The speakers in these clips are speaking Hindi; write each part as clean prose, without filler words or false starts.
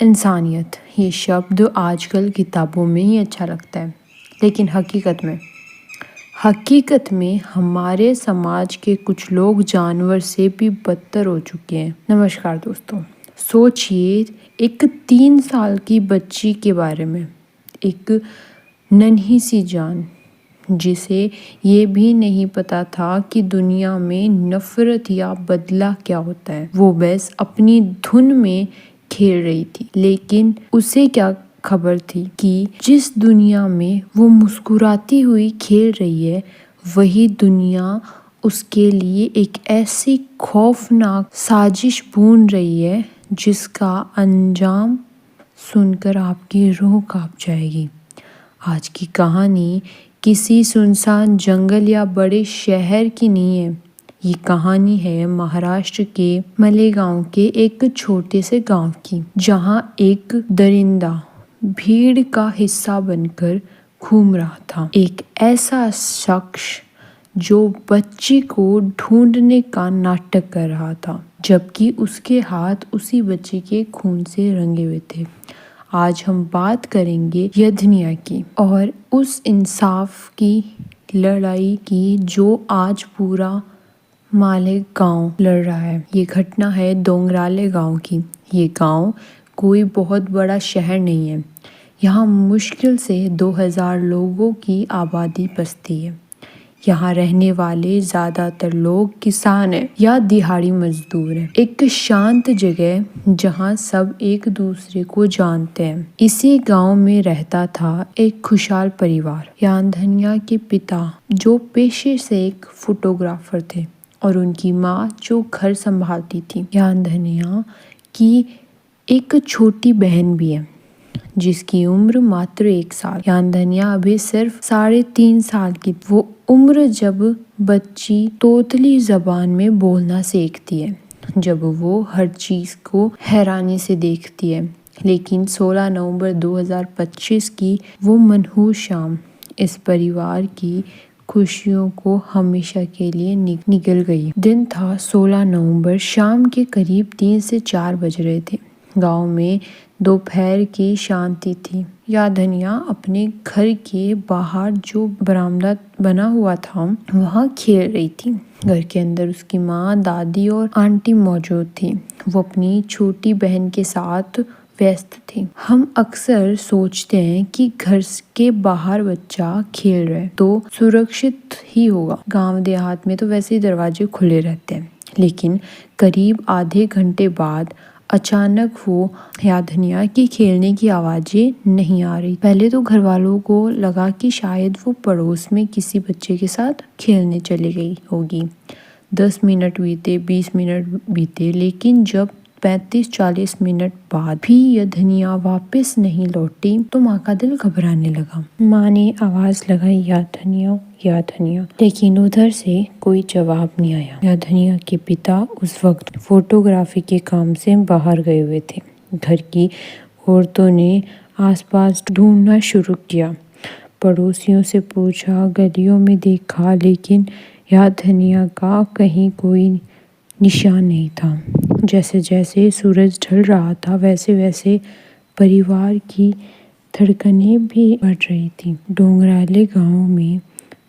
इंसानियत ये शब्द आजकल किताबों में ही अच्छा लगता है, लेकिन हकीकत में हमारे समाज के कुछ लोग जानवर से भी बदतर हो चुके हैं। नमस्कार दोस्तों, सोचिए एक 3 साल की बच्ची के बारे में, एक नन्ही सी जान जिसे ये भी नहीं पता था कि दुनिया में नफरत या बदला क्या होता है। वो बस अपनी धुन में खेल रही थी, लेकिन उसे क्या खबर थी कि जिस दुनिया में वो मुस्कुराती हुई खेल रही है, वही दुनिया उसके लिए एक ऐसी खौफनाक साजिश बुन रही है जिसका अंजाम सुनकर आपकी रूह कांप जाएगी। आज की कहानी किसी सुनसान जंगल या बड़े शहर की नहीं है। ये कहानी है महाराष्ट्र के मालेगांव के एक छोटे से गांव की, जहां एक दरिंदा भीड़ का हिस्सा बनकर घूम रहा था। एक ऐसा शख्स जो बच्ची को ढूंढने का नाटक कर रहा था, जबकि उसके हाथ उसी बच्चे के खून से रंगे हुए थे। आज हम बात करेंगे यधनिया की और उस इंसाफ की लड़ाई की जो आज पूरा मालेगांव लड़ रहा है। ये घटना है दोंगराले गांव की। ये गांव कोई बहुत बड़ा शहर नहीं है। यहाँ मुश्किल से 2000 लोगों की आबादी बसती है। यहाँ रहने वाले ज्यादातर लोग किसान हैं या दिहाड़ी मजदूर हैं। एक शांत जगह जहाँ सब एक दूसरे को जानते हैं। इसी गांव में रहता था एक खुशहाल परिवार। याधनिया के पिता जो पेशे से एक फोटोग्राफर थे और उनकी माँ जो घर संभालती थी। याधनिया की एक छोटी बहन भी है जिसकी उम्र मात्र 1 साल। याधनिया अभी सिर्फ 3.5 साल की। वो उम्र जब बच्ची तोतली जबान में बोलना सीखती है, जब वो हर चीज को हैरानी से देखती है। लेकिन 16 नवंबर 2025 की वो मनहूस शाम इस परिवार की खुशियों को हमेशा के लिए निकल गई। दिन था 16 नवंबर, शाम के करीब 3 से 4 बज रहे थे। गांव में दोपहर की शांति थी। याधनिया अपने घर के बाहर जो बरामदा बना हुआ था वहाँ खेल रही थी। घर के अंदर उसकी माँ, दादी और आंटी मौजूद थी। वो अपनी छोटी बहन के साथ व्यस्त थी। हम अक्सर सोचते हैं कि घर के बाहर बच्चा खेल रहा है तो सुरक्षित ही होगा। गांव देहात में तो वैसे ही दरवाजे खुले रहते हैं। लेकिन करीब आधे घंटे बाद अचानक वो याधनिया की खेलने की आवाजें नहीं आ रही। पहले तो घर वालों को लगा कि शायद वो पड़ोस में किसी बच्चे के साथ खेलने चली गई होगी। 10 मिनट बीते, 20 मिनट बीते, लेकिन जब 35-40 मिनट बाद भी याधनिया वापस नहीं लौटी तो माँ का दिल घबराने लगा। माँ ने आवाज लगाई, याधनिया याधनिया, लेकिन उधर से कोई जवाब नहीं आया। याधनिया के पिता उस वक्त फोटोग्राफी के काम से बाहर गए हुए थे। घर की औरतों ने आसपास ढूंढना शुरू किया। पड़ोसियों से पूछा, गलियों में देखा, लेकिन याधनिया का कहीं कोई निशान नहीं था। जैसे जैसे सूरज ढल रहा था वैसे वैसे परिवार की धड़कनें भी बढ़ रही थी। डोंगराले गांव में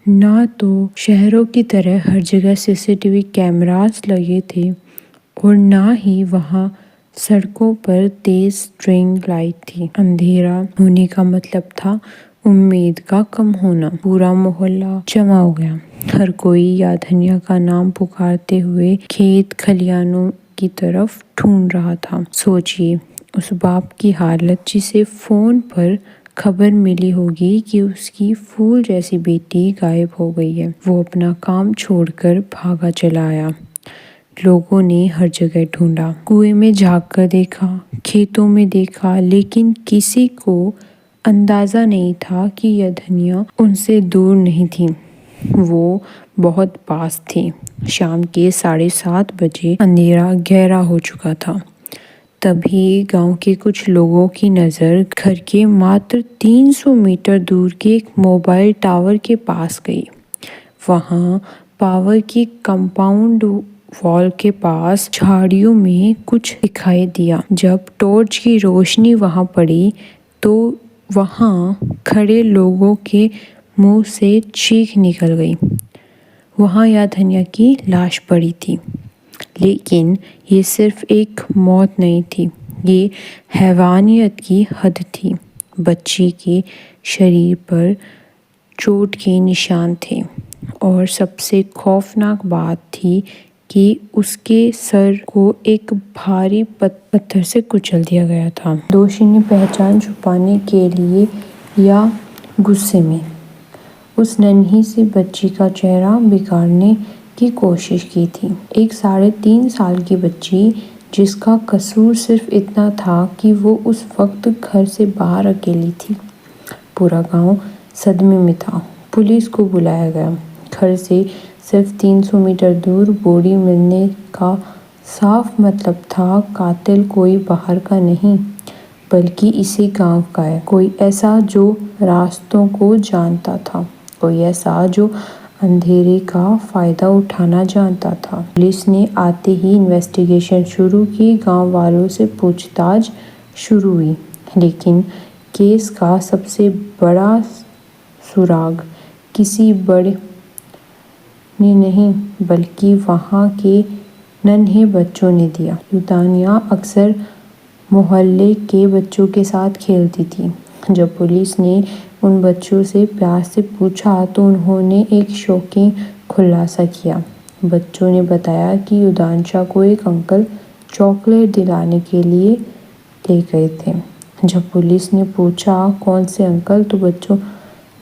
ना तो शहरों की तरह हर जगह सीसीटीवी कैमरास लगे थे और ना ही वहाँ सड़कों पर तेज स्ट्रिंग लाइट थी। अंधेरा होने का मतलब था उम्मीद का कम होना। पूरा मोहल्ला जमा हो गया। हर कोई याधनिया का नाम पुकारते हुए खेत खलियानों की तरफ ढूंढ रहा था। सोचिए उस बाप की हालत जिसे फोन पर खबर मिली होगी कि उसकी फूल जैसी बेटी गायब हो गई है। वो अपना काम छोड़कर भागा चला आया। लोगों ने हर जगह ढूंढा, कुएं में झांक कर देखा, खेतों में देखा, लेकिन किसी को अंदाजा नहीं था कि याधनिया उनसे दूर नहीं थी, वो बहुत पास थी। शाम के 7:30 बजे अंधेरा गहरा हो चुका था। तभी गांव के कुछ लोगों की नज़र घर के मात्र 300 मीटर दूर के एक मोबाइल टावर के पास गई। वहाँ पावर की कंपाउंड वॉल के पास झाड़ियों में कुछ दिखाई दिया। जब टॉर्च की रोशनी वहां पड़ी तो वहां खड़े लोगों के मुंह से चीख निकल गई। वहां याधन्या की लाश पड़ी थी। लेकिन ये सिर्फ एक मौत नहीं थी, ये हैवानियत की हद थी। बच्ची के शरीर पर चोट के निशान थे और सबसे खौफनाक बात थी कि उसके सर को एक भारी पत्थर से कुचल दिया गया था। दोषी ने पहचान छुपाने के लिए या गुस्से में उस नन्ही सी बच्ची का चेहरा बिगाड़ने की कोशिश की थी। एक 3.5 साल की बच्ची जिसका कसूर सिर्फ इतना था कि वो उस वक्त घर से बाहर अकेली थी। पूरा गांव सदमे में था। पुलिस को बुलाया गया। घर से सिर्फ 300 मीटर दूर बॉडी मिलने का साफ मतलब था कातिल कोई बाहर का नहीं बल्कि इसी गांव का है। कोई ऐसा जो रास्तों को जानता था, कोई ऐसा जो अंधेरे का फायदा उठाना जानता था। पुलिस ने आते ही इन्वेस्टिगेशन शुरू की। गांव वालों से पूछताछ शुरू हुई, लेकिन केस का सबसे बड़ा सुराग किसी बड़े ने नहीं बल्कि वहां के नन्हे बच्चों ने दिया। युदानिया अक्सर मोहल्ले के बच्चों के साथ खेलती थी। जब पुलिस ने उन बच्चों से प्यार से पूछा तो उन्होंने एक शॉकिंग खुलासा किया। बच्चों ने बताया कि युदांशा को एक अंकल चॉकलेट दिलाने के लिए ले गए थे। जब पुलिस ने पूछा कौन से अंकल, तो बच्चों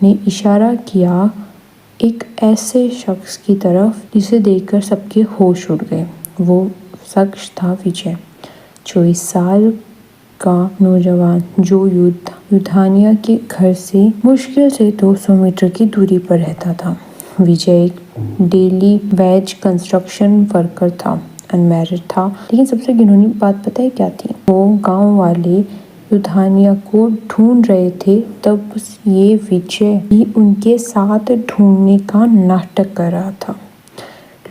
ने इशारा किया एक ऐसे शख्स की तरफ जिसे देखकर सबके होश उड़ गए। वो शख्स था विजय, 24 साल का नौजवान जो युधानिया के घर से मुश्किल से 200 मीटर की दूरी पर रहता था। विजय एक डेली वेज कंस्ट्रक्शन वर्कर था, अनमैरिड था। लेकिन सबसे घिनौनी बात पता है क्या थी? वो गांव वाले युधानिया को ढूंढ रहे थे, तब ये विजय भी उनके साथ ढूंढने का नाटक कर रहा था।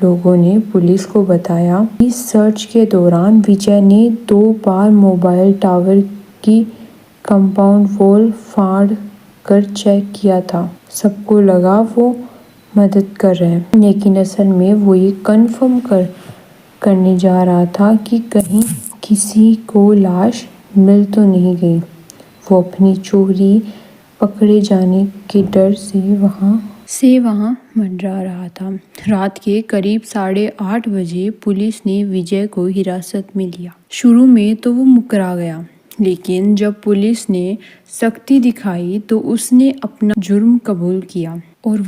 लोगों ने पुलिस को बताया कि सर्च के दौरान विजय ने 2 बार मोबाइल टावर की कंपाउंड वॉल फाड़ कर चेक किया था। सबको लगा वो मदद कर रहे हैं, लेकिन असल में वो ये कंफर्म करने जा रहा था कि कहीं किसी को लाश मिल तो नहीं गई। वो अपनी चोरी पकड़े जाने के डर से वहां मंडरा रहा था। रात के करीब 8:30 बजे पुलिस ने विजय को हिरासत में लिया। शुरू में तो वो मुकरा गया, लेकिन जब पुलिस ने सख्ती दिखाई तो उसने अपना जुर्म कबूल किया। और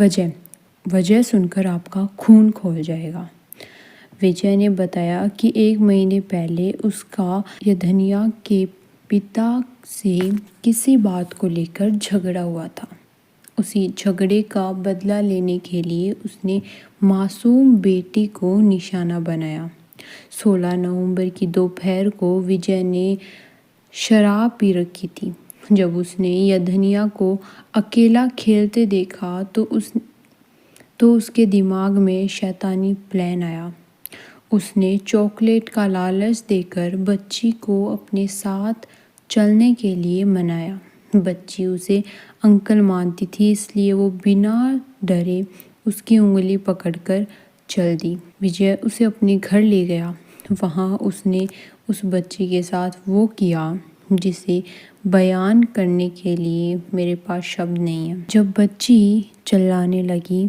वजह सुनकर आपका खून खौल जाएगा। विजय ने बताया कि 1 महीने पहले उसका याधन्या के पिता से किसी बात को लेकर झगड़ा हुआ था। उसी झगड़े का बदला लेने के लिए उसने मासूम बेटी को निशाना बनाया। 16 नवंबर की दोपहर को विजय ने शराब पी रखी थी। जब उसने याधन्या को अकेला खेलते देखा तो उसके दिमाग में शैतानी प्लान आया। उसने चॉकलेट का लालच देकर बच्ची को अपने साथ चलने के लिए मनाया। बच्ची उसे अंकल मानती थी, इसलिए वो बिना डरे उसकी उंगली पकड़कर चल दी। विजय उसे अपने घर ले गया। वहाँ उसने उस बच्ची के साथ वो किया जिसे बयान करने के लिए मेरे पास शब्द नहीं है। जब बच्ची चिल्लाने लगी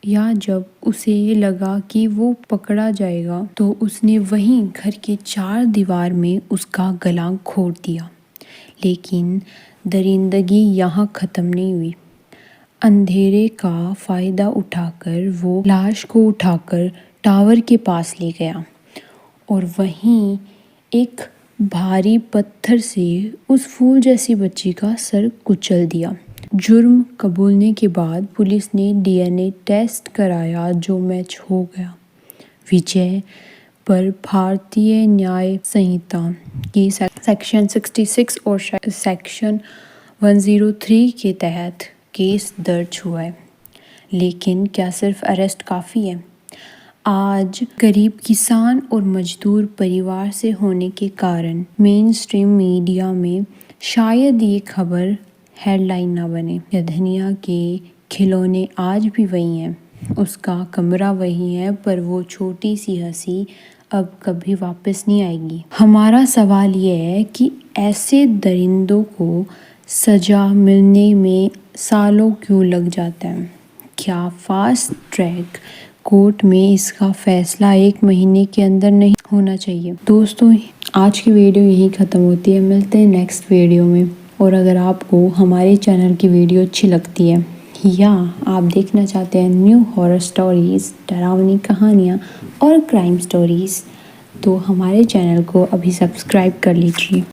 या जब उसे लगा कि वो पकड़ा जाएगा, तो उसने वहीं घर के 4 दीवार में उसका गला घोंट दिया। लेकिन दरिंदगी यहाँ ख़त्म नहीं हुई। अंधेरे का फ़ायदा उठाकर वो लाश को उठाकर टावर के पास ले गया और वहीं एक भारी पत्थर से उस फूल जैसी बच्ची का सर कुचल दिया। जुर्म कबूलने के बाद पुलिस ने DNA टेस्ट कराया, जो मैच हो गया। विजय पर भारतीय न्याय संहिता की सेक्शन 66 और सेक्शन 103 के तहत केस दर्ज हुआ है। लेकिन क्या सिर्फ अरेस्ट काफ़ी है? आज गरीब किसान और मजदूर परिवार से होने के कारण मेन स्ट्रीम मीडिया में शायद ये खबर हेडलाइन ना बने। या धनिया के खिलौने आज भी वही हैं, उसका कमरा वही है, पर वो छोटी सी हंसी अब कभी वापस नहीं आएगी। हमारा सवाल ये है कि ऐसे दरिंदों को सजा मिलने में सालों क्यों लग जाता है? क्या फास्ट ट्रैक कोर्ट में इसका फैसला 1 महीने के अंदर नहीं होना चाहिए? दोस्तों, आज की वीडियो यहीं ख़त्म होती है। मिलते हैं नेक्स्ट वीडियो में। और अगर आपको हमारे चैनल की वीडियो अच्छी लगती है या आप देखना चाहते हैं न्यू हॉरर स्टोरीज़, डरावनी कहानियाँ और क्राइम स्टोरीज़, तो हमारे चैनल को अभी सब्सक्राइब कर लीजिए।